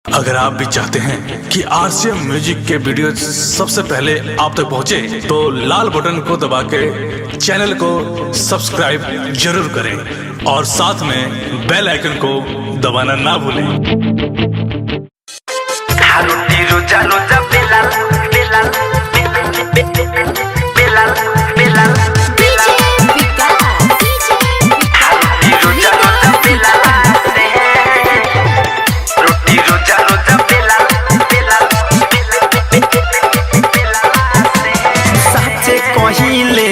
अगर आप भी चाहते हैं कि आरसीएम म्यूजिक के वीडियो सबसे पहले आप तक पहुंचे, तो लाल बटन को दबा के चैनल को सब्सक्राइब जरूर करें और साथ में बेल आइकन को दबाना ना भूलें।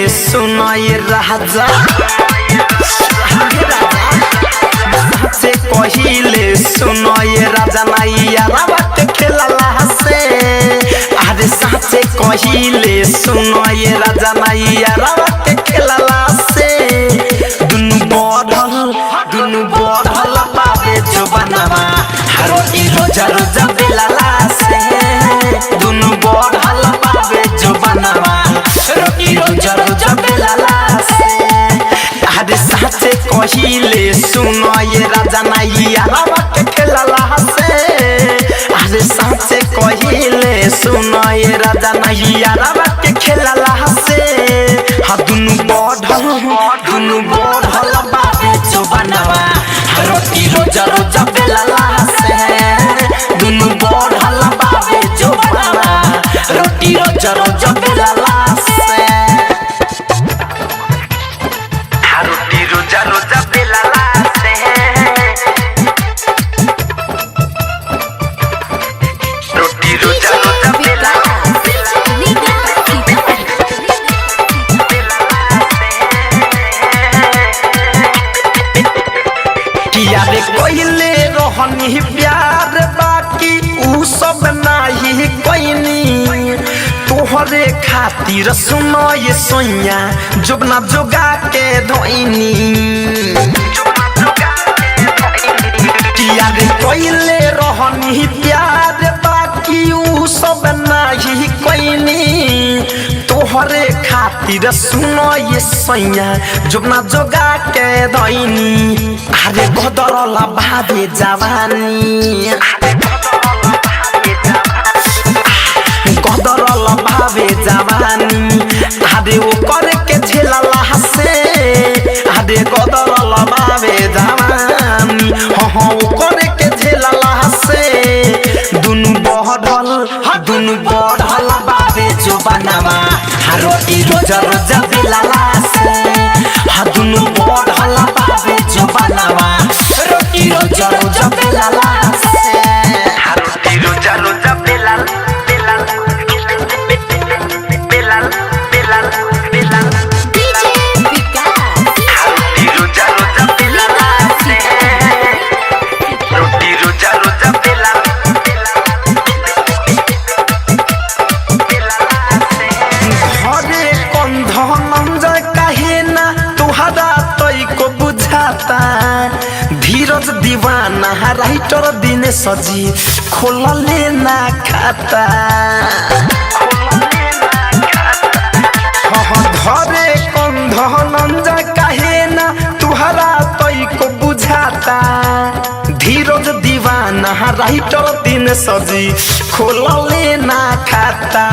सुनाई राजा से कहिले सुनाई राजा नैया रावत खेलला से अरे साचे कहिले सुनाई राजा नैया रावत खेलला से दुनु बढ़ल बाबे जो बनवा हर ई रोजा रोजा बेलला से दुनु बढ़ल बाबे जो बनवा रोटी रोजा रोजा बेलला से अरे साचे कहिले सुनाई राजा नैया रावत खेलला से अरे साचे कहिले सुनाई राजा नैया रावत खेलला से हा दुनु बढ़ल बाबे जो बनवा रोटी रोजा रोजा बेलला से दुनु बढ़ल बाबे जो बनवा रोटी रोजा रोजा बेलला से रोटी रोजा रोजा बेलला से रोटी रोजा रोजा बेलला किया रे कोइले रहनी प्यार बाकी ऊ सब नाही कोइनी तोहरे खातिर सुनो ये सोनिया जोगना जोगा के धोइनी किया रे कोइले रहनी प्यार बाकी ऊ सब नाही कोइनी तोहरे खातिर सुनो ये सोनिया जोगना जोगा के धोइनी अरे बदरला भादे जवानी कदरल भावे जवानी आदे वो करे के झेलला से आदे कदरल भावे जवानी हो वो करे के झेलला से दुनु बढ़ल भावे जो बनवा रोटी रोजा रोजा बेलला से हा दुनु बढ़ल भावे जो बनवा रोटी रोजा रोजा बेलला से रोटी रोजा रोजा बेलला धीरज दीवाना राइटर दिन सजी खोल लेना खाता घरे कंध नंजा कहे ना तुहरा तई को बुझाता धीरज दीवाना राइटर दिन सजी खोल लेना खाता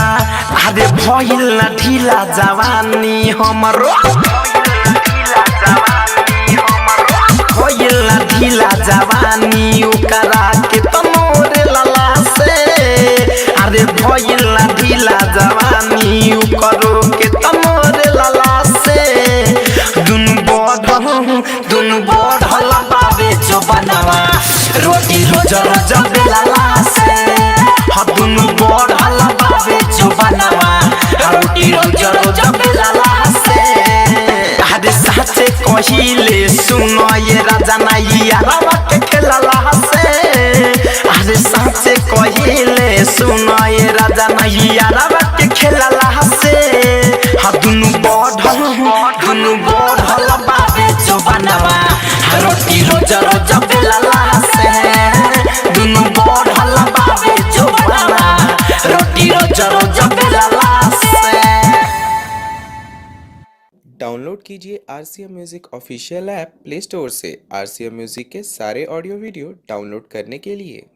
अरे भइल ना ढीला जवानी हमरो भइल ढीला जवानी ओकरा के तमोरे लला से अरे भइल ढीला जवानी ओकरो के तमोरे लला से दुनु बढ़ल बाबे जो बनवा रोटी रोजा रोजा बेलला से हा दुनु बढ़ल बाबे जो बनवा रोटी रोजा रोजा बेलला से अरे साचे कहिले सुनो ये राजा नैया रावत खेलला से अरे साचे कहिले सुनो ये राजा नैया रावत खेलला से हा दुनु बढ़ल बाबे जो बनवा रोटी रोजा रोजा बेलला से दुनु बढ़ल बाबे जो बनवा रोटी रोजा रोजा बेलला से। डाउनलोड कीजिए RCM music official app play store से आरसीएम म्यूजिक के सारे ऑडियो वीडियो डाउनलोड करने के लिए।